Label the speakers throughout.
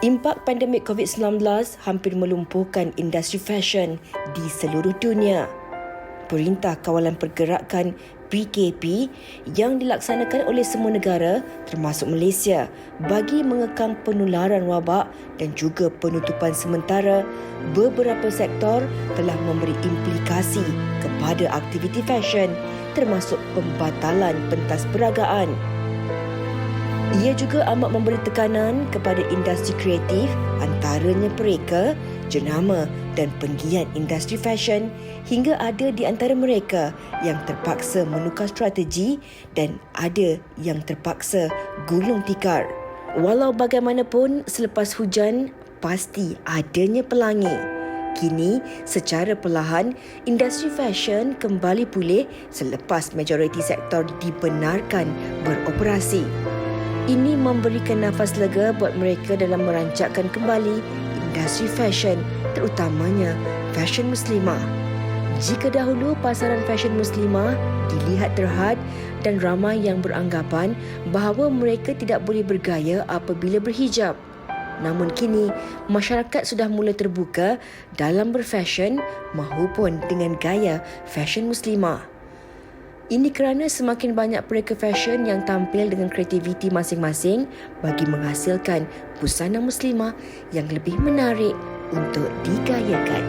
Speaker 1: Impak pandemik COVID-19 hampir melumpuhkan industri fashion di seluruh dunia. Perintah Kawalan Pergerakan PKP yang dilaksanakan oleh semua negara termasuk Malaysia bagi mengekang penularan wabak dan juga penutupan sementara, beberapa sektor telah memberi implikasi kepada aktiviti fashion termasuk pembatalan pentas peragaan. Ia juga amat memberi tekanan kepada industri kreatif, antaranya pereka, jenama dan penggiat industri fashion, hingga ada di antara mereka yang terpaksa menukar strategi dan ada yang terpaksa gulung tikar. Walau bagaimanapun, selepas hujan, pasti adanya pelangi. Kini, secara perlahan, industri fashion kembali pulih selepas majoriti sektor dibenarkan beroperasi. Ini memberikan nafas lega buat mereka dalam merancakkan kembali industri fashion, terutamanya fashion muslimah. Jika dahulu pasaran fashion muslimah dilihat terhad dan ramai yang beranggapan bahawa mereka tidak boleh bergaya apabila berhijab. Namun kini, masyarakat sudah mula terbuka dalam berfashion mahupun dengan gaya fashion muslimah. Ini kerana semakin banyak pereka fashion yang tampil dengan kreativiti masing-masing bagi menghasilkan busana muslimah yang lebih menarik untuk digayakan.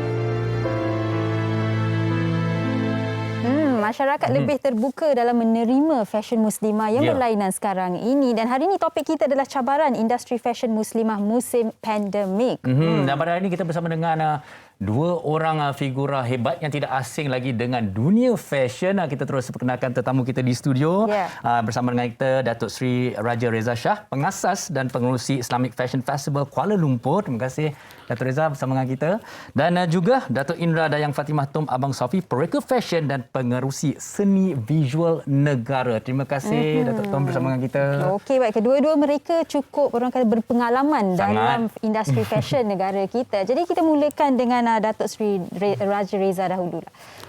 Speaker 2: Masyarakat lebih terbuka dalam menerima fashion muslimah yang berlainan sekarang ini. Dan hari ini topik kita adalah cabaran industri fashion muslimah musim pandemik.
Speaker 3: Dan pada hari ini kita bersama dengan dua orang figura hebat yang tidak asing lagi dengan dunia fashion. Kita terus perkenalkan tetamu kita di studio. Bersama dengan kita Datuk Seri Raja Reza Shah, pengasas dan pengerusi Islamic Fashion Festival Kuala Lumpur. Terima kasih Datuk Reza bersama dengan kita. Dan juga Datuk Indra Dayang Fatimah Tum Abang Sofi, pereka fashion dan pengerusi seni visual negara. Terima kasih Datuk Tum bersama dengan kita.
Speaker 2: Okey, baik. Kedua-dua mereka cukup orang kata berpengalaman dalam industri fashion negara kita. Jadi kita mulakan dengan Datuk Seri Raja Reza dahulu.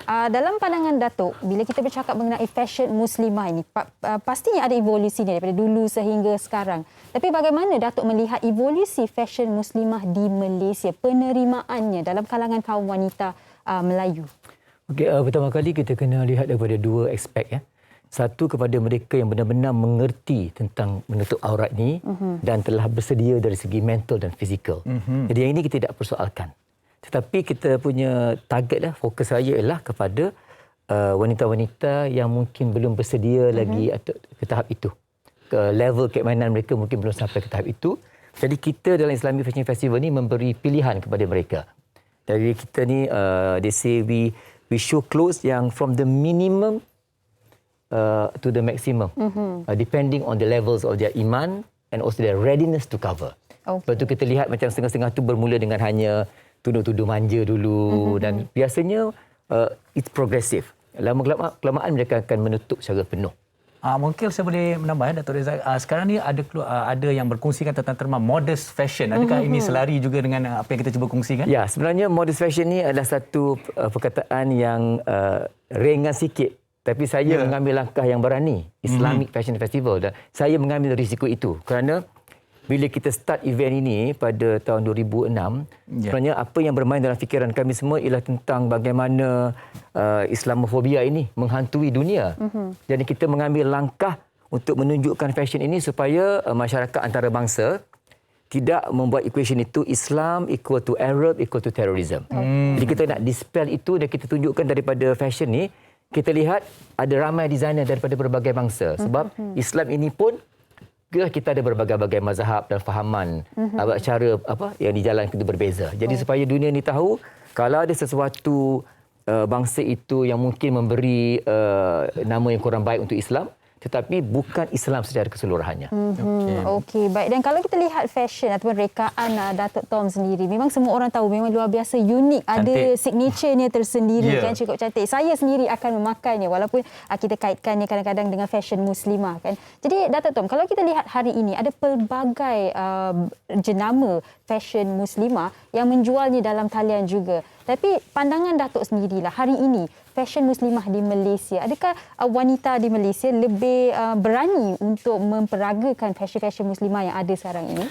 Speaker 2: Dalam pandangan Datuk, bila kita bercakap mengenai fashion muslimah ini, pastinya ada evolusi daripada dulu sehingga sekarang. Tapi bagaimana Datuk melihat evolusi fashion muslimah di Malaysia, penerimaannya dalam kalangan kaum wanita Melayu?
Speaker 4: Okey, pertama kali kita kena lihat daripada dua aspek. Satu, kepada mereka yang benar-benar mengerti tentang menutup aurat ni dan telah bersedia dari segi mental dan fizikal. Jadi yang ini kita tidak persoalkan. Tetapi kita punya target fokus saya ialah kepada wanita-wanita yang mungkin belum bersedia lagi ke tahap itu. Ke level keimanan mereka mungkin belum sampai ke tahap itu. Jadi kita dalam Islamic Fashion Festival ni memberi pilihan kepada mereka. Jadi kita ni they say we show clothes yang from the minimum to the maximum, depending on the levels of their iman and also their readiness to cover. Lepas tu kita lihat macam setengah-setengah tu bermula dengan hanya tudung-tudung manja dulu dan biasanya it's progressive. Lama-kelamaan mereka akan menutup secara penuh.
Speaker 3: Mungkin saya boleh menambah Datuk Reza. Sekarang ni ada yang berkongsikan tentang terma modest fashion. Adakah ini selari juga dengan apa yang kita cuba kongsikan?
Speaker 4: Ya, sebenarnya modest fashion ni adalah satu perkataan yang ringan sikit. Tapi saya mengambil langkah yang berani, Islamic Fashion Festival. Dan saya mengambil risiko itu kerana bila kita start event ini pada tahun 2006, sebenarnya apa yang bermain dalam fikiran kami semua ialah tentang bagaimana Islamofobia ini menghantui dunia. Jadi kita mengambil langkah untuk menunjukkan fashion ini supaya masyarakat antarabangsa tidak membuat equation itu Islam equal to Arab equal to terrorism. Jadi kita nak dispel itu dan kita tunjukkan daripada fashion ni, kita lihat ada ramai designer daripada berbagai bangsa. Sebab Islam ini pun kita ada berbagai-bagai mazhab dan fahaman, cara yang dijalankan itu berbeza. Jadi supaya dunia ni tahu kalau ada sesuatu bangsa itu yang mungkin memberi nama yang kurang baik untuk Islam, tetapi bukan Islam secara keseluruhannya.
Speaker 2: Okey, baik. Dan kalau kita lihat fashion ataupun rekaan Datuk Tom sendiri, memang semua orang tahu memang luar biasa unik. Cantik. Ada signature-nya tersendiri, kan, cukup cantik. Saya sendiri akan memakainya walaupun kita kaitkannya kadang-kadang dengan fashion muslimah, kan. Jadi Datuk Tom, kalau kita lihat hari ini ada pelbagai jenama fashion muslimah yang menjualnya dalam talian juga. Tapi pandangan Datuk sendirilah hari ini fashion muslimah di Malaysia, adakah wanita di Malaysia lebih berani untuk memperagakan fashion muslimah yang ada sekarang ini?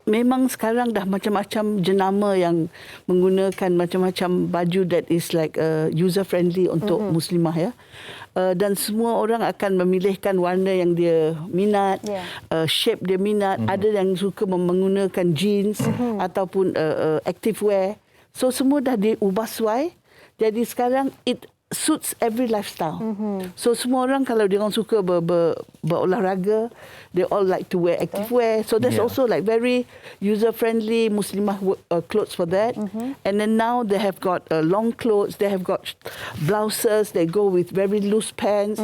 Speaker 5: Memang sekarang dah macam-macam jenama yang menggunakan macam-macam baju that is like user friendly untuk muslimah ya. Dan semua orang akan memilihkan warna yang dia minat, shape dia minat. Ada yang suka menggunakan jeans ataupun active wear. So semua dah diubah suai. Jadi sekarang it suits every lifestyle. So semua orang kalau dia orang suka berolahraga, they all like to wear active wear. So there's also like very user friendly Muslimah clothes for that. And then now they have got long clothes, they have got blouses, they go with very loose pants.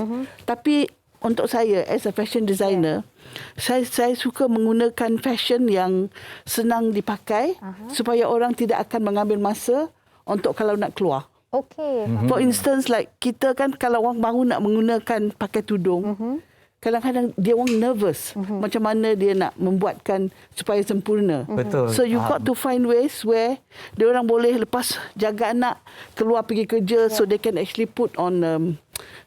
Speaker 5: Tapi untuk saya as a fashion designer, saya suka menggunakan fashion yang senang dipakai supaya orang tidak akan mengambil masa untuk kalau nak keluar.
Speaker 2: Okey.
Speaker 5: For instance, like kita kan kalau orang baru nak menggunakan pakai tudung, kadang-kadang dia orang nervous macam mana dia nak membuatkan supaya sempurna.
Speaker 3: Betul.
Speaker 5: So you got to find ways where dia orang boleh lepas jaga anak keluar pergi kerja, so they can actually put on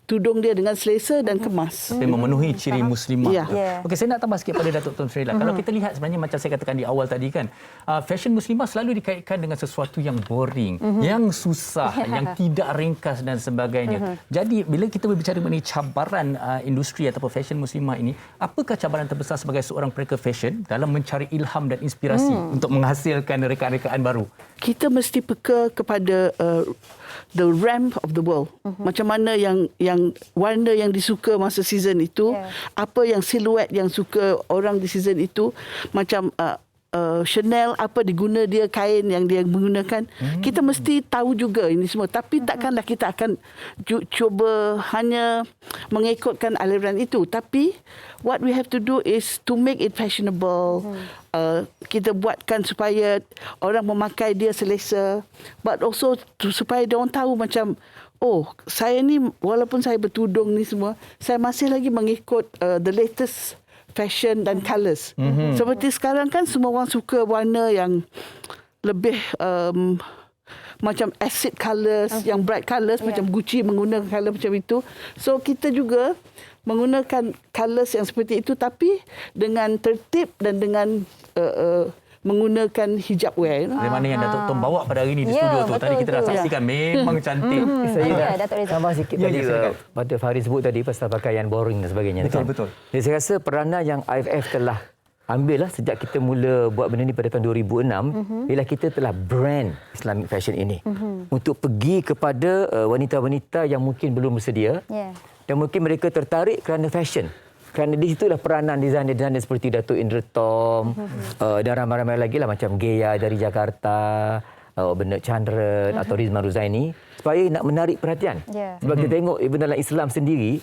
Speaker 5: tudung dia dengan selesa dan kemas.
Speaker 3: Dia memenuhi ciri muslimah.
Speaker 5: Ya.
Speaker 3: Okey, saya nak tambah sikit pada Datuk Tun Sri. Kalau kita lihat sebenarnya macam saya katakan di awal tadi kan, fashion muslimah selalu dikaitkan dengan sesuatu yang boring, yang susah, yang tidak ringkas dan sebagainya. Jadi bila kita berbicara mengenai cabaran industri ataupun fashion muslimah ini, apakah cabaran terbesar sebagai seorang pelaku fashion dalam mencari ilham dan inspirasi untuk menghasilkan rekaan-rekaan baru?
Speaker 5: Kita mesti peka kepada the ramp of the world. Macam mana yang warna yang disuka masa season itu, apa yang siluet yang suka orang di season itu, macam Chanel apa diguna dia kain yang dia menggunakan. Kita mesti tahu juga ini semua, tapi takkanlah kita akan cuba hanya mengikutkan aliran itu, tapi what we have to do is to make it fashionable. Kita buatkan supaya orang memakai dia selesa, but also supaya dia orang tahu macam, oh, saya ni walaupun saya bertudung ni semua, saya masih lagi mengikut the latest fashion dan colours. Seperti sekarang kan semua orang suka warna yang lebih macam acid colours, yang bright colours, macam Gucci menggunakan colour macam itu. So kita juga menggunakan colours yang seperti itu, tapi dengan tertib dan dengan menggunakan hijab wear.
Speaker 3: Dari mana yang Datuk Tom bawa pada hari ini di studio tu. Tadi kita dah saksikan memang cantik.
Speaker 4: Saya dah tambah sikit tadi pada Farid sebut tadi pasal pakaian boring dan sebagainya.
Speaker 3: Betul.
Speaker 4: Jadi saya rasa peranan yang IFF telah ambil lah sejak kita mula buat benda ni pada tahun 2006, bila kita telah brand Islamic fashion ini untuk pergi kepada wanita-wanita yang mungkin belum bersedia dan mungkin mereka tertarik kerana fashion. Kerana di situlah peranan designer-designer seperti Datuk Indra Tom dan ramai-ramai lagi lah macam Geya dari Jakarta, Bernard Chandran atau Rizman Ruzaini, supaya nak menarik perhatian. Sebab kita tengok even dalam Islam sendiri,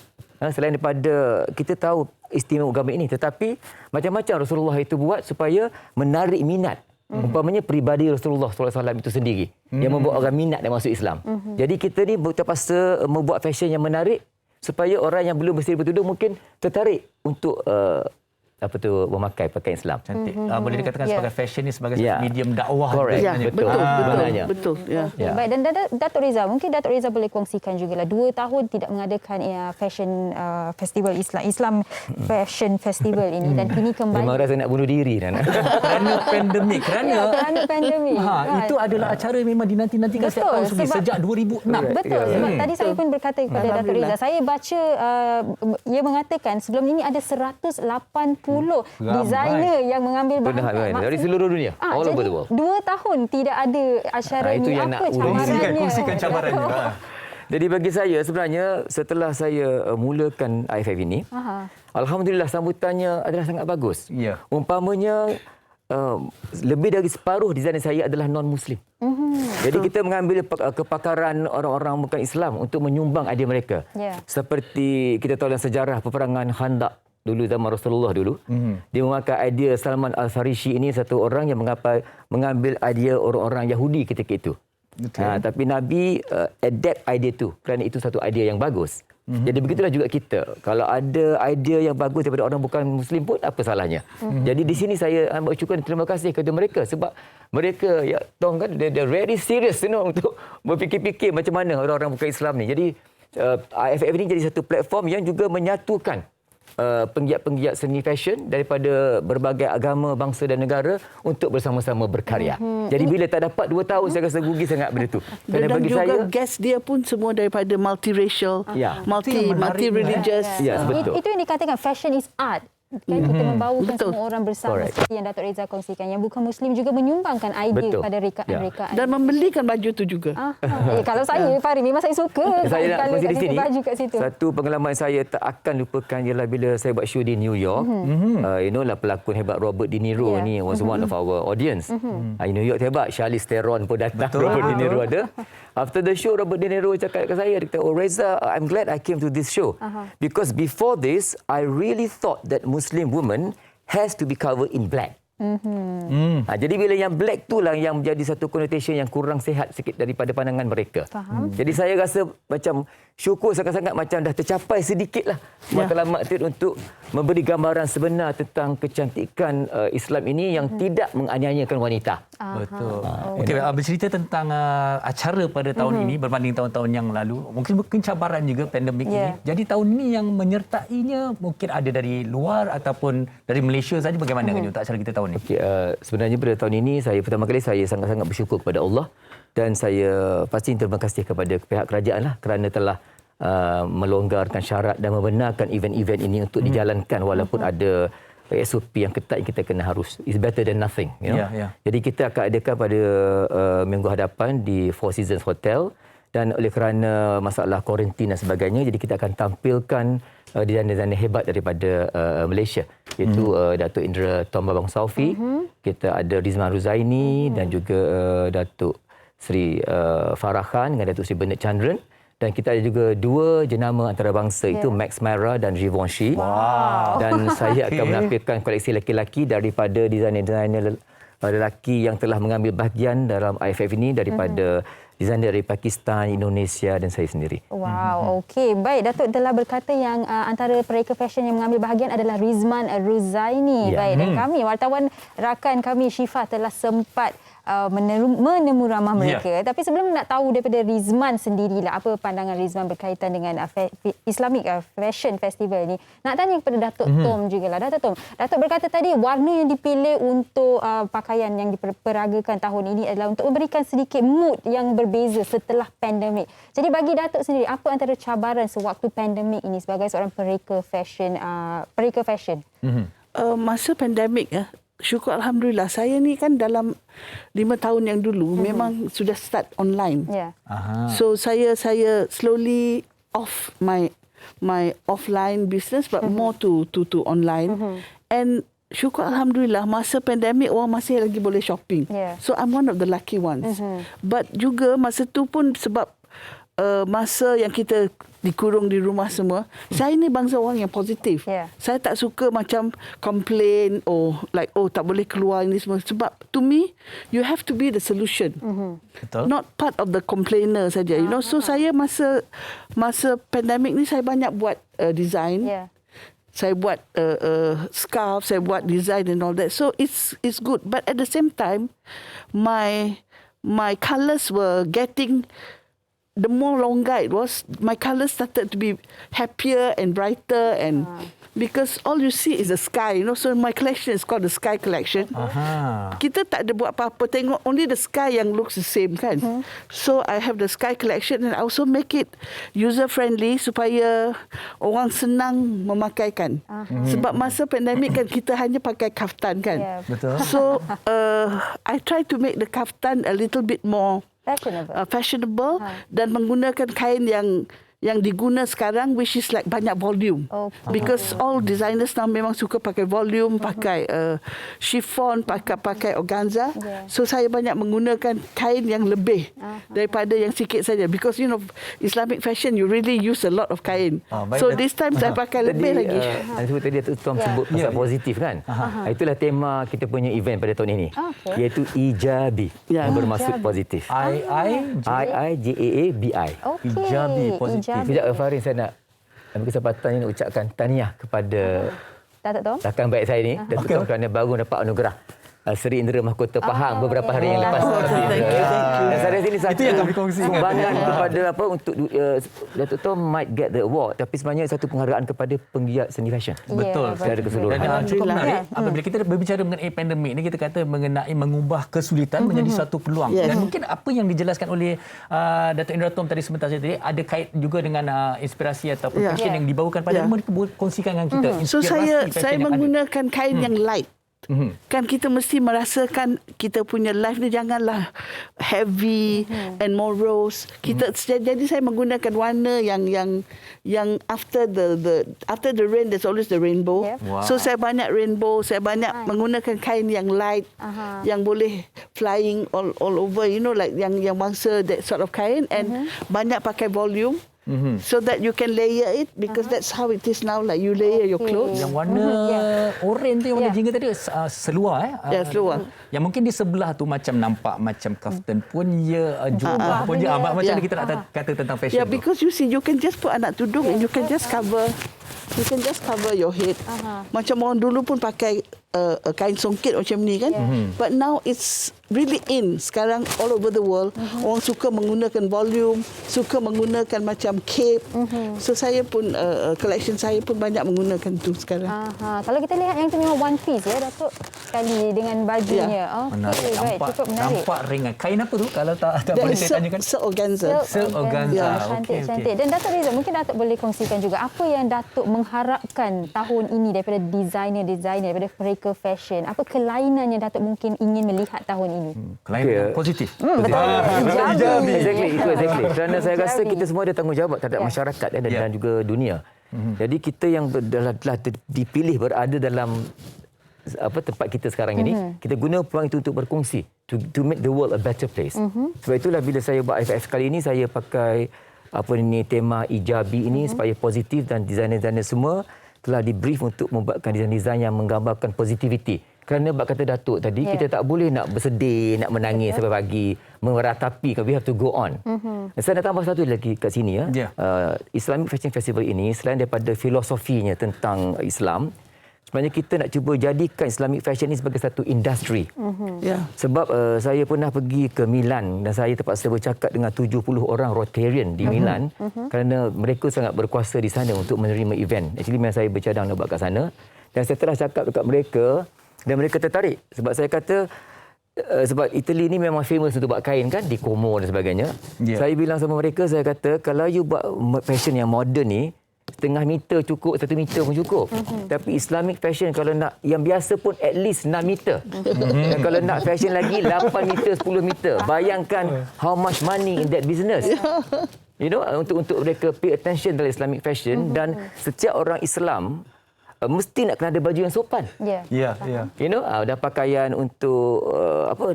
Speaker 4: selain daripada kita tahu istimewa agama ini, tetapi macam-macam Rasulullah itu buat supaya menarik minat. Umpamanya peribadi Rasulullah SAW itu sendiri yang membuat orang minat dan masuk Islam. Jadi kita ni terpaksa membuat fashion yang menarik supaya orang yang belum bersedia bertudung mungkin tertarik untuk memakai pakaian Islam.
Speaker 3: Cantik. Boleh dikatakan sebagai fashion ni sebagai medium dakwah.
Speaker 4: Correct.
Speaker 5: Betul.
Speaker 2: Baik, dan Datuk Reza, mungkin Datuk Reza boleh kongsikan juga lah 2 tahun tidak mengadakan fashion festival Islam Fashion Festival ini dan kini kembali.
Speaker 4: Memang rasa nak bunuh diri
Speaker 3: Kerana pandemik.
Speaker 2: Kerana pandemik.
Speaker 3: Itu adalah acara yang memang dinanti-nantikan setiap tahun sejak 2006.
Speaker 2: Betul. Sebab tadi saya pun berkata kepada Datuk Reza, saya baca ia mengatakan sebelum ini ada 180 designer yang mengambil bahagian
Speaker 4: dari seluruh dunia, all over the world.
Speaker 2: 2 tahun tidak ada acara ini. Apa cabarannya?
Speaker 3: Kongsikan cabarannya.
Speaker 4: Jadi bagi saya sebenarnya setelah saya mulakan IFF ini, alhamdulillah sambutannya adalah sangat bagus. Umpamanya lebih dari separuh designer saya adalah non-Muslim. Jadi kita mengambil kepakaran orang-orang bukan Islam untuk menyumbang idea mereka. Seperti kita tahu dalam sejarah peperangan Khandaq dulu zaman Rasulullah dulu, dia memakai idea Salman Al-Farisi ini, satu orang yang mengambil idea orang-orang Yahudi ketika itu. Tapi Nabi adapt idea itu kerana itu satu idea yang bagus. Jadi begitulah juga kita. Kalau ada idea yang bagus daripada orang bukan Muslim pun, apa salahnya? Jadi di sini saya ucapkan terima kasih kepada mereka sebab mereka Tom kan they're very serious untuk berfikir-fikir macam mana orang-orang bukan Islam ni. Jadi IFF ini jadi satu platform yang juga menyatukan penggiat-penggiat seni fashion daripada berbagai agama, bangsa dan negara untuk bersama-sama berkarya. Jadi bila tak dapat 2 tahun, saya rasa rugi sangat benda tu.
Speaker 5: Dan juga guest dia pun semua daripada multiracial, multi-religious.
Speaker 4: Ya, betul.
Speaker 2: Itu yang dikatakan fashion is art. Kan kita membawakan semua orang bersama seperti yang Datuk Reza kongsikan. Yang bukan Muslim juga menyumbangkan idea pada rekaan-rekaan.
Speaker 5: Dan membelikan baju tu juga.
Speaker 2: Kalau saya, Farid, memang saya suka.
Speaker 4: Saya nak kongsi di sini.
Speaker 2: Baju kat situ.
Speaker 4: Satu pengalaman saya tak akan lupakan ialah bila saya buat show di New York. Lah pelakon hebat Robert De Niro ni was one of our audience. Di New York hebat. Charlize Theron pun datang. Robert De Niro ada. After the show, Robert De Niro cakap ke saya, dia kata, "Oh Reza, I'm glad I came to this show. Because before this, I really thought that Muslim woman has to be covered in black." Jadi bila yang black tu lah yang menjadi satu connotation yang kurang sihat sikit daripada pandangan mereka.
Speaker 2: Faham.
Speaker 4: Jadi saya rasa macam syukur sangat-sangat macam dah tercapai sedikitlah matlamat tu untuk memberi gambaran sebenar tentang kecantikan Islam ini yang tidak menganiayakan wanita.
Speaker 3: Betul. Okey, bercerita tentang acara pada tahun ini berbanding tahun-tahun yang lalu. Mungkin cabaran juga pandemik ini. Jadi tahun ini yang menyertainya mungkin ada dari luar ataupun dari Malaysia saja. Bagaimana untuk acara kita tahun ini?
Speaker 4: Okey, sebenarnya pada tahun ini pertama kali saya sangat-sangat bersyukur kepada Allah dan saya pasti terima kasih kepada pihak kerajaan lah kerana telah melonggarkan syarat dan membenarkan event-event ini untuk dijalankan walaupun ada SOP yang ketat yang kita kena harus. It's better than nothing. Jadi kita akan adakan pada minggu hadapan di Four Seasons Hotel dan oleh kerana masalah kuarantin dan sebagainya, jadi kita akan tampilkan desainer-desainer hebat daripada Malaysia, iaitu Datuk Indra Tuan Babang Saufi, kita ada Rizman Ruzaini dan juga Datuk Seri Farah Khan dengan Datuk Seri Bernard Chandran. Dan kita ada juga 2 jenama antarabangsa, itu Max Mara dan Givenchy. Dan saya akan menampilkan koleksi lelaki-lelaki daripada desainer-desainer lelaki yang telah mengambil bahagian dalam IFF ini daripada desainer dari Pakistan, Indonesia dan saya sendiri.
Speaker 2: Wow, okey. Baik, Datuk telah berkata yang antara pereka fashion yang mengambil bahagian adalah Rizman Ruzaini. Baik, dan kami, wartawan rakan kami Syifa telah sempat menemu ramah mereka. Tapi sebelum nak tahu daripada Rizman sendirilah, apa pandangan Rizman berkaitan dengan Islamic Fashion Festival ni, nak tanya kepada Datuk Tom jugalah. Datuk Tom, Datuk berkata tadi warna yang dipilih untuk pakaian yang diperagakan tahun ini adalah untuk memberikan sedikit mood yang berbeza setelah pandemik. Jadi bagi Datuk sendiri, apa antara cabaran sewaktu pandemik ini sebagai seorang pereka fashion?
Speaker 5: Masa pandemik, syukur Alhamdulillah, saya ni kan dalam 5 tahun yang dulu memang sudah start online. So saya slowly off my offline business but more to online. And syukur Alhamdulillah, masa pandemik orang masih lagi boleh shopping. So I'm one of the lucky ones. But juga masa tu pun sebab masa yang kita dikurung di rumah semua, saya ni bangsa orang yang positif. Saya tak suka macam complain tak boleh keluar ini semua. Sebab to me, you have to be the solution.
Speaker 3: Betul.
Speaker 5: Not part of the complainer saja. So saya masa pandemik ni saya banyak buat design. Saya buat scarf, saya buat design and all that. So it's good. But at the same time, my colours were getting, the more longer it was, my colours started to be happier and brighter, and because all you see is the sky, so my collection is called the Sky Collection. Kita tak ada buat apa-apa, tengok only the sky yang looks the same kan. So I have the Sky Collection and I also make it user friendly supaya orang senang memakaikan. Sebab masa pandemik kan kita hanya pakai kaftan kan.
Speaker 3: Betul.
Speaker 5: So I try to make the kaftan a little bit more fashionable dan menggunakan kain yang diguna sekarang, which is like banyak volume. Because all designers now memang suka pakai volume, pakai chiffon, pakai organza. So saya banyak menggunakan kain yang lebih daripada yang sikit saja. Because Islamic fashion, you really use a lot of kain. So this time saya pakai lebih lagi.
Speaker 4: Tadi Datuk Tom sebut pasal positif kan. Itulah tema kita punya event pada tahun ini. Iaitu Ijabi, yang bermaksud positif. I-I-J-A-A-B-I.
Speaker 3: Ijabi, positif.
Speaker 4: Sekejap, Farin, saya nak ambil kesempatan ini ucapkan tahniah kepada
Speaker 2: Datuk Tom,
Speaker 4: rakan baik saya ni, Datuk Tom, kerana baru dapat anugerah Seri Indra Mahkota Pahang beberapa hari yang lepas.
Speaker 5: Thank you.
Speaker 4: Dan saya rasa ini satu
Speaker 3: Itu yang kami kongsikan.
Speaker 4: sumbangan kepada apa untuk Datuk Tom might get the award, tapi sebenarnya satu penghargaan kepada penggiat seni fashion.
Speaker 3: Betul.
Speaker 4: Secara keseluruhan.
Speaker 3: Dan cukup
Speaker 5: Alhamdulillah.
Speaker 3: menarik apabila kita berbicara mengenai pandemik ni, kita kata mengenai mengubah kesulitan menjadi satu peluang.
Speaker 5: Yes.
Speaker 3: Dan mungkin apa yang dijelaskan oleh Datuk Indra Tom tadi sebentar tadi ada kait juga dengan inspirasi ataupun
Speaker 5: Yeah.
Speaker 3: fashion yang dibawakan pada mereka kongsikan dengan kita.
Speaker 5: So
Speaker 3: Inspirasi
Speaker 5: saya
Speaker 3: fashion yang ada.
Speaker 5: menggunakan kain yang light. Kan kita mesti merasakan kita punya life ni janganlah heavy and morose. Jadi saya menggunakan warna yang after the rain there's always the rainbow.
Speaker 2: Yep.
Speaker 3: Wow.
Speaker 5: So saya banyak rainbow, saya banyak menggunakan kain yang light, yang boleh flying all over, like yang bangsa that sort of kain, and banyak pakai volume. So that you can layer it, because that's how it is now, like you layer your clothes.
Speaker 3: Yang warna oranye tu, yang warna jingga tadi seluar
Speaker 5: Ya, seluar.
Speaker 3: Yang mungkin di sebelah tu macam nampak macam kaftan pun ya, jubah pun ya. Macam mana kita nak kata tentang fashion
Speaker 5: Yeah,
Speaker 3: tu?
Speaker 5: because you see, you can just put anak tudung and you can just cover your head. Macam orang dulu pun pakai kain songket macam ni kan. But now it's really in. Sekarang all over the world, orang suka menggunakan volume, suka menggunakan macam cape. So saya pun, collection saya pun banyak menggunakan tu sekarang.
Speaker 2: Kalau kita lihat yang tu memang one piece ya Datuk, sekali dengan bajunya.
Speaker 3: Menarik.
Speaker 2: Baik, cukup menarik.
Speaker 3: Nampak ringan. Kain apa tu kalau tak boleh saya tanyakan?
Speaker 5: Silk organza.
Speaker 3: Silk organza.
Speaker 2: Cantik,
Speaker 3: Okey,
Speaker 2: cantik. Dan Datuk Reza, mungkin Datuk boleh kongsikan juga apa yang Datuk mengharapkan tahun ini daripada designer, daripada mereka fashion. Apa kelainan yang Datuk mungkin ingin melihat tahun ini?
Speaker 3: Kelainan positif.
Speaker 2: Betul. Ijabi.
Speaker 4: Exactly. Kerana saya rasa kita semua ada tanggungjawab terhadap masyarakat dan juga dunia. Jadi kita yang telah dipilih berada dalam tempat kita sekarang ini, kita guna peluang itu untuk berkongsi to make the world a better place. Sebab itulah bila saya buat IFF kali ini, saya pakai tema ijabi ini supaya positif, dan designer-designer semua telah di-brief untuk membuatkan desain-desain yang menggambarkan positivity. Kerana bab kata Datuk tadi, kita tak boleh nak bersedih, nak menangis sampai pagi, meratapi. We have to go on. Saya nak tambah satu lagi kat sini. Islamic Fashion Festival ini, selain daripada filosofinya tentang Islam, sebenarnya kita nak cuba jadikan Islamic fashion ini sebagai satu industri. Sebab saya pernah pergi ke Milan dan saya terpaksa bercakap dengan 70 orang Rotarian di Milan, kerana mereka sangat berkuasa di sana untuk menerima event. Actually memang saya bercadang nak buat kat sana, dan saya telah cakap dekat mereka dan mereka tertarik. Sebab saya kata sebab Italy ni memang famous untuk buat kain kan, di Como dan sebagainya. Saya bilang sama mereka, saya kata kalau you buat fashion yang moden ni, 0.5 meter cukup, 1 meter pun cukup. Tapi Islamic fashion kalau nak yang biasa pun at least 6 meter. Dan kalau nak fashion lagi 8 meter, 10 meter. Bayangkan how much money in that business. Untuk mereka pay attention dalam Islamic fashion, dan setiap orang Islam mesti nak kena ada baju yang sopan. Dan pakaian untuk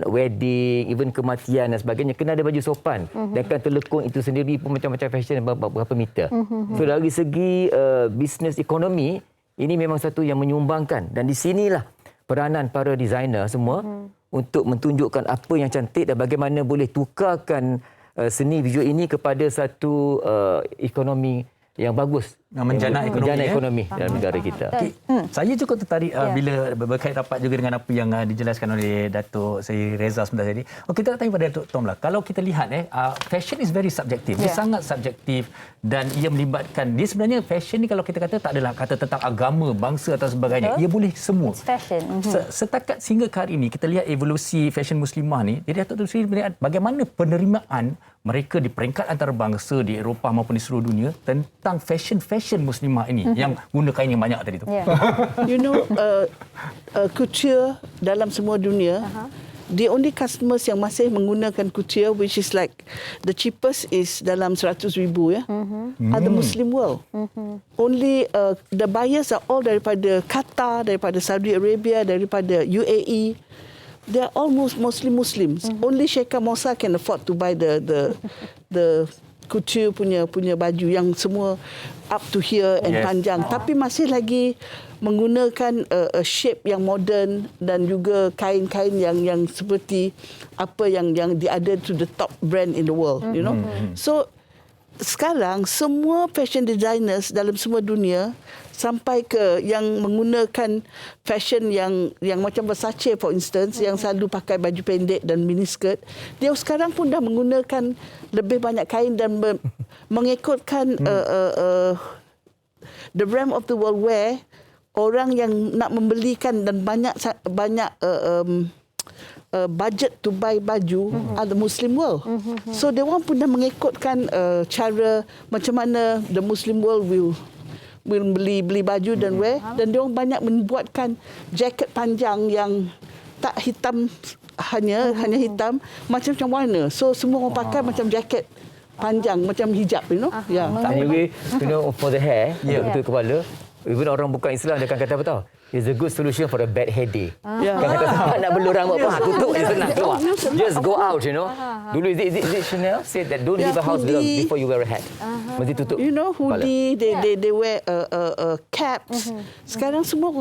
Speaker 4: wedding, even kematian dan sebagainya, kena ada baju sopan. Dan kan telekung itu sendiri pun macam-macam fashion berapa meter. So dari segi bisnes ekonomi, ini memang satu yang menyumbangkan. Dan di sinilah peranan para designer semua untuk mentunjukkan apa yang cantik dan bagaimana boleh tukarkan seni visual ini kepada satu ekonomi yang bagus,
Speaker 3: menjana
Speaker 4: ekonomi dalam negara kita.
Speaker 3: Saya cukup tertarik bila berkait rapat juga dengan apa yang dijelaskan oleh Datuk Seri Reza sebentar tadi. Kita nak tanya pada Datuk Tom lah. Kalau kita lihat fashion is very subjective. Dia sangat subjektif, dan ia melibatkan, dia sebenarnya fashion ni kalau kita kata tak adalah kata tentang agama, bangsa atau sebagainya. Ia boleh semua.
Speaker 2: It's fashion.
Speaker 3: Setakat sehingga ke hari ini kita lihat evolusi fashion muslimah ni. Jadi Datuk Seri melihat bagaimana penerimaan mereka di peringkat antarabangsa di Eropah maupun di seluruh dunia tentang fashion muslimah ini yang guna kain yang banyak tadi tu.
Speaker 5: Couture dalam semua dunia, the only customers yang masih menggunakan couture, which is like the cheapest, is dalam 100,000 are the Muslim world. Only the buyers are all daripada Qatar, daripada Saudi Arabia, daripada UAE. They are almost mostly Muslims. Only Sheikha Mosa can afford to buy the couture punya baju yang semua up to here and panjang. Tapi masih lagi menggunakan shape yang modern dan juga kain-kain yang seperti apa yang ada to the top brand in the world, So sekarang semua fashion designers dalam semua dunia sampai ke yang menggunakan fashion yang macam Versace for instance, yang selalu pakai baju pendek dan miniskirt, dia sekarang pun dah menggunakan lebih banyak kain dan mengikutkan the brand of the world wear. Orang yang nak membelikan dan banyak budget to buy baju are the Muslim world. So dia orang pun dah mengikutkan cara macam mana the Muslim world will beli baju dan wear, dan dia orang banyak membuatkan jaket panjang yang tak hitam, hanya hitam, macam-macam warna. So semua orang pakai macam jaket panjang macam hijab,
Speaker 4: Yeah. Anyway, for the hair, untuk kepala, even orang bukan Islam dia akan kata apa tahu? It's a good solution for a bad hair day. Kan kata sebab nak belur rambut apa? Tutup je senang keluar. Just go out, Dulu is it Chanel said that don't leave a house before you wear a hat. Mesti tutup.
Speaker 5: Hoodie, they wear caps. Sekarang semua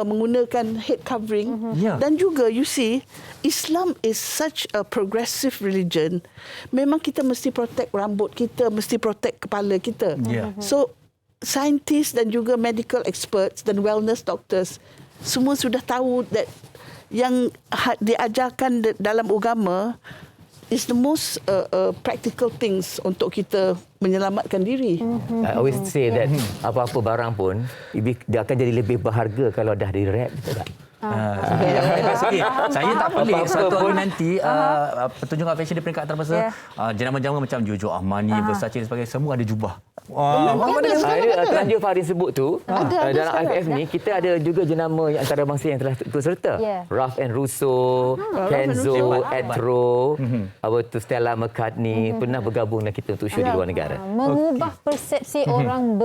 Speaker 5: menggunakan head covering. Dan juga you see, Islam is such a progressive religion. Memang kita mesti protect rambut kita, mesti protect kepala kita. So scientists dan juga medical experts dan wellness doctors semua sudah tahu that yang diajarkan dalam agama is the most practical things untuk kita menyelamatkan diri.
Speaker 4: I always say that apa-apa barang pun dia akan jadi lebih berharga kalau dah di-wrap, betul tak?
Speaker 3: Saya tak pelik satu hari nanti pertunjukan fashion di peringkat antarabangsa, jenama-jenama macam Giorgio Armani, Versace dan sebagainya semua ada jubah.
Speaker 4: Telanjur Fahdin sebut tu, dalam IFF ni kita ada juga jenama yang antarabangsa yang telah turut serta. Ralph and Russo, Kenzo, Etro, Stella McCartney pernah bergabung dengan kita untuk show di luar negara.
Speaker 2: Mengubah persepsi orang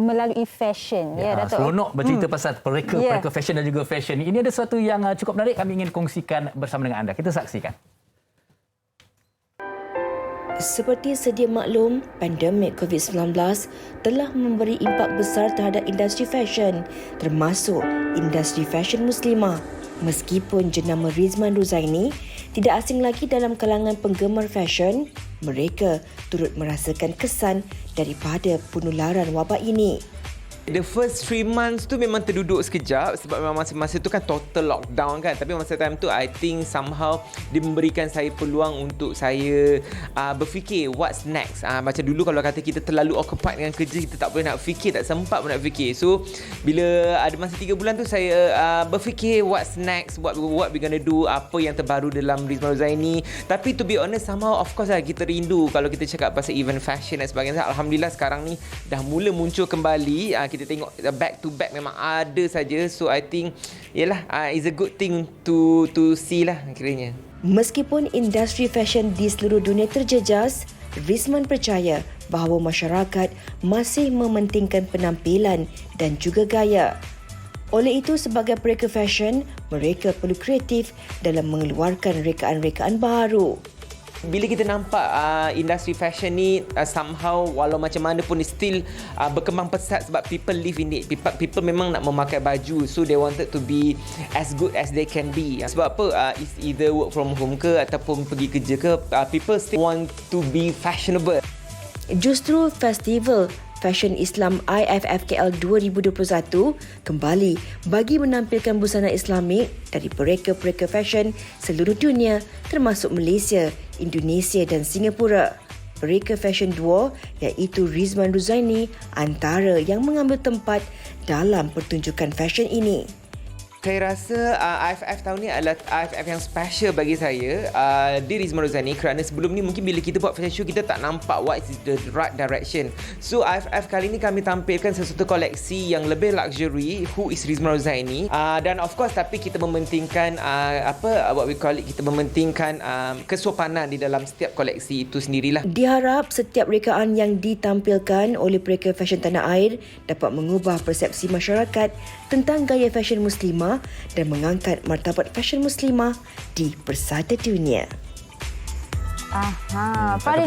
Speaker 2: melalui fashion.
Speaker 3: Seronok bercerita pasal pereka fashion dan juga fashion. Ini ada sesuatu yang cukup menarik kami ingin kongsikan bersama dengan anda. Kita saksikan.
Speaker 1: Seperti sedia maklum, pandemik COVID-19 telah memberi impak besar terhadap industri fashion, termasuk industri fashion muslimah. Meskipun jenama Rizman Ruzaini tidak asing lagi dalam kalangan penggemar fashion, mereka turut merasakan kesan daripada penularan wabak ini.
Speaker 6: The first 3 months tu memang terduduk sekejap sebab memang masa tu kan total lockdown kan. Tapi masa time tu I think somehow dia memberikan saya peluang untuk saya berfikir what's next. Macam dulu kalau kata kita terlalu occupied dengan kerja, kita tak boleh nak fikir, tak sempat pun nak fikir. So bila ada masa 3 bulan tu saya berfikir what's next, what we gonna do, apa yang terbaru dalam Rizman Ruzaini. Tapi to be honest somehow of course kita rindu kalau kita cakap pasal event fashion dan sebagainya. Alhamdulillah sekarang ni dah mula muncul kembali. Kita tengok back to back memang ada saja. So I think it's a good thing to see lah kiranya.
Speaker 1: Meskipun industri fashion di seluruh dunia terjejas, Rizman percaya bahawa masyarakat masih mementingkan penampilan dan juga gaya. Oleh itu, sebagai pereka fashion, mereka perlu kreatif dalam mengeluarkan rekaan-rekaan baru.
Speaker 6: Bila kita nampak industri fashion ni somehow walau macam mana pun still berkembang pesat sebab people live in it. People memang nak memakai baju, so they wanted to be as good as they can be. Sebab apa? It's either work from home ke ataupun pergi kerja ke, people still want to be fashionable.
Speaker 1: Justru festival Fashion Islam IFF KL 2021 kembali bagi menampilkan busana Islamik dari pereka-pereka fashion seluruh dunia termasuk Malaysia, Indonesia dan Singapura. Pereka fashion duo iaitu Rizman Ruzaini antara yang mengambil tempat dalam pertunjukan fashion ini.
Speaker 6: Saya rasa IFF tahun ni adalah IFF yang special bagi saya di Rizman Ruzaini kerana sebelum ni mungkin bila kita buat fashion show kita tak nampak what is the right direction. So IFF kali ni kami tampilkan sesuatu koleksi yang lebih luxury, who is Rizman Ruzaini, dan of course tapi kita mementingkan what we call it, kita mementingkan kesopanan di dalam setiap koleksi itu sendirilah.
Speaker 1: Diharap setiap rekaan yang ditampilkan oleh pereka fashion tanah air dapat mengubah persepsi masyarakat tentang gaya fashion muslimah dan mengangkat martabat fashion muslimah di persada dunia.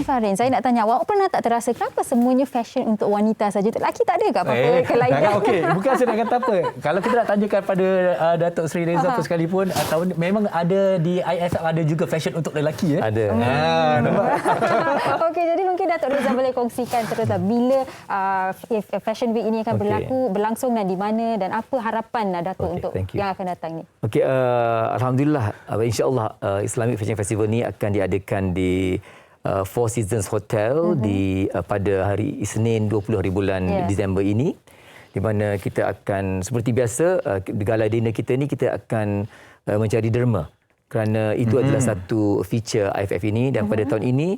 Speaker 2: Farin, saya nak tanya, awak pernah tak terasa kenapa semuanya fashion untuk wanita saja? Untuk lelaki tak ada ke apa-apa kelainan?
Speaker 3: Okey, bukan saya nak kata apa. Kalau kita nak tanyakan pada Datuk Sri Reza pun sekalipun, tahun memang ada di IFF ada juga fashion untuk lelaki ya?
Speaker 4: Ada.
Speaker 2: Okey, jadi mungkin Datuk Reza boleh kongsikan teruslah bila Fashion Week ini akan berlangsung dan di mana dan apa harapan Datuk untuk yang akan datang ni?
Speaker 4: Okey, alhamdulillah, insya-Allah Islamic Fashion Festival ni akan diadakan di Four Seasons Hotel pada hari Isnin 20 hari bulan Disember ini, di mana kita akan seperti biasa gala dinner kita ni kita akan mencari derma, kerana itu adalah satu feature IFF ini, dan pada tahun ini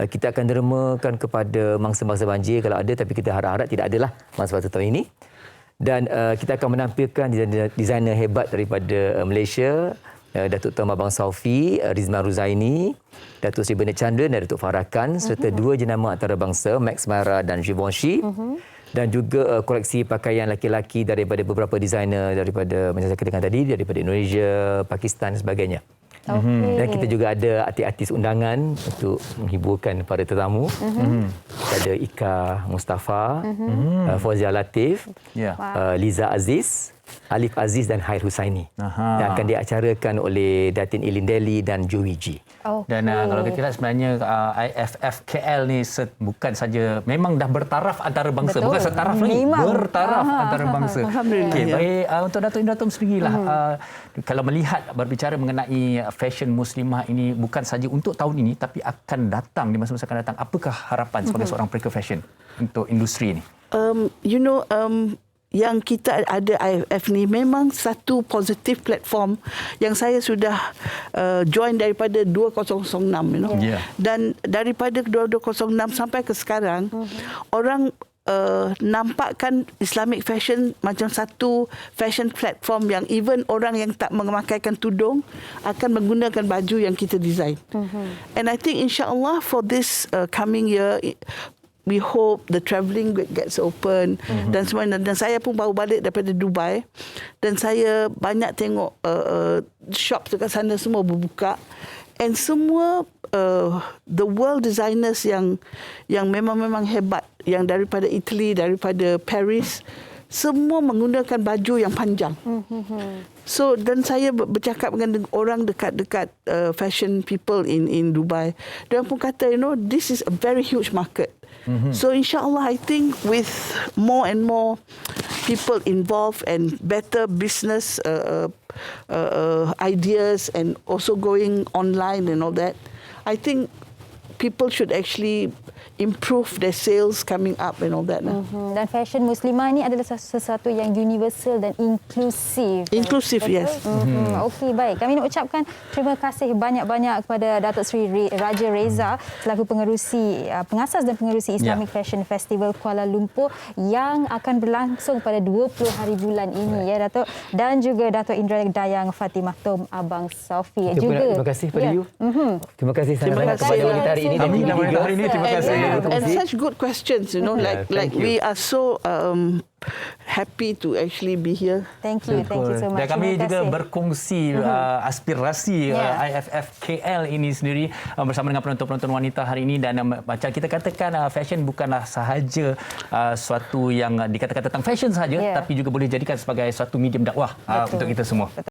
Speaker 4: kita akan dermakan kepada mangsa-mangsa banjir kalau ada, tapi kita harap-harap tidak adalah masa-masa tahun ini. Dan kita akan menampilkan designer hebat daripada Malaysia, Datuk Tuan Abang Saufi, Rizman Ruzaini, Datuk Seri Bernard Chandra dan Datuk Farah Khan, serta dua jenama antarabangsa Max Mara dan Givenchy, dan juga koleksi pakaian laki-laki daripada beberapa designer daripada, macam saya katakan tadi, daripada Indonesia, Pakistan dan sebagainya. Dan kita juga ada artis-artis undangan untuk menghiburkan para tetamu. Ada Ika Mustafa, Fauzia Latif, Liza Aziz, Alif Aziz dan Hair Husaini. Yang akan diacarakan oleh Datin Ilin Deli dan Joey G.
Speaker 3: Dan kalau kita lihat sebenarnya IFF KL ni bukan saja, memang dah bertaraf antara bangsa. Bukan setaraf lagi, bertaraf antara bangsa.
Speaker 5: Alhamdulillah.
Speaker 3: Okay, baik, untuk Datuk Indra Tom sendirilah, kalau melihat berbicara mengenai fashion muslimah ini bukan saja untuk tahun ini tapi akan datang di masa-masa akan datang, apakah harapan sebagai seorang pelaku fashion untuk industri ini?
Speaker 5: Yang kita ada IFF ni memang satu positif platform yang saya sudah join daripada 2006, dan daripada 2006 sampai ke sekarang, orang nampakkan Islamic fashion macam satu fashion platform yang even orang yang tak memakaikan tudung akan menggunakan baju yang kita design. And I think insya-Allah for this coming year, we hope the travelling gets open dan semuanya. Dan saya pun baru balik daripada Dubai dan saya banyak tengok shop dekat sana semua berbuka, and semua the world designers yang memang hebat, yang daripada Italy, daripada Paris, semua menggunakan baju yang panjang. So, dan saya bercakap dengan orang dekat fashion people in Dubai. Dia pun kata, this is a very huge market. So insyaAllah, I think with more and more people involved and better business ideas and also going online and all that, I think people should actually improve their sales coming up and all that.
Speaker 2: Dan fashion muslimah ni adalah sesuatu yang universal dan inklusif.
Speaker 5: Inklusif, yes.
Speaker 2: Okey, baik. Kami nak ucapkan terima kasih banyak-banyak kepada Datuk Seri Raja Reza selaku pengasas dan pengerusi Islamic Fashion Festival Kuala Lumpur yang akan berlangsung pada 20 hari bulan ini, ya Datuk. Dan juga Datuk Indra Dayang Fatimah Tom Abang Saufi.
Speaker 4: Terima kasih kepada you. Terima kasih sangat-sangat kepada wanita hari ini.
Speaker 3: Terima kasih.
Speaker 5: And such good questions, like we are so happy to actually be here.
Speaker 2: Thank you so much.
Speaker 3: Dan kami juga berkongsi aspirasi IFF KL ini sendiri bersama dengan penonton-penonton wanita hari ini, dan macam kita katakan, fashion bukanlah sahaja suatu yang dikatakan tentang fashion sahaja, tapi juga boleh jadikan sebagai suatu medium dakwah untuk kita semua.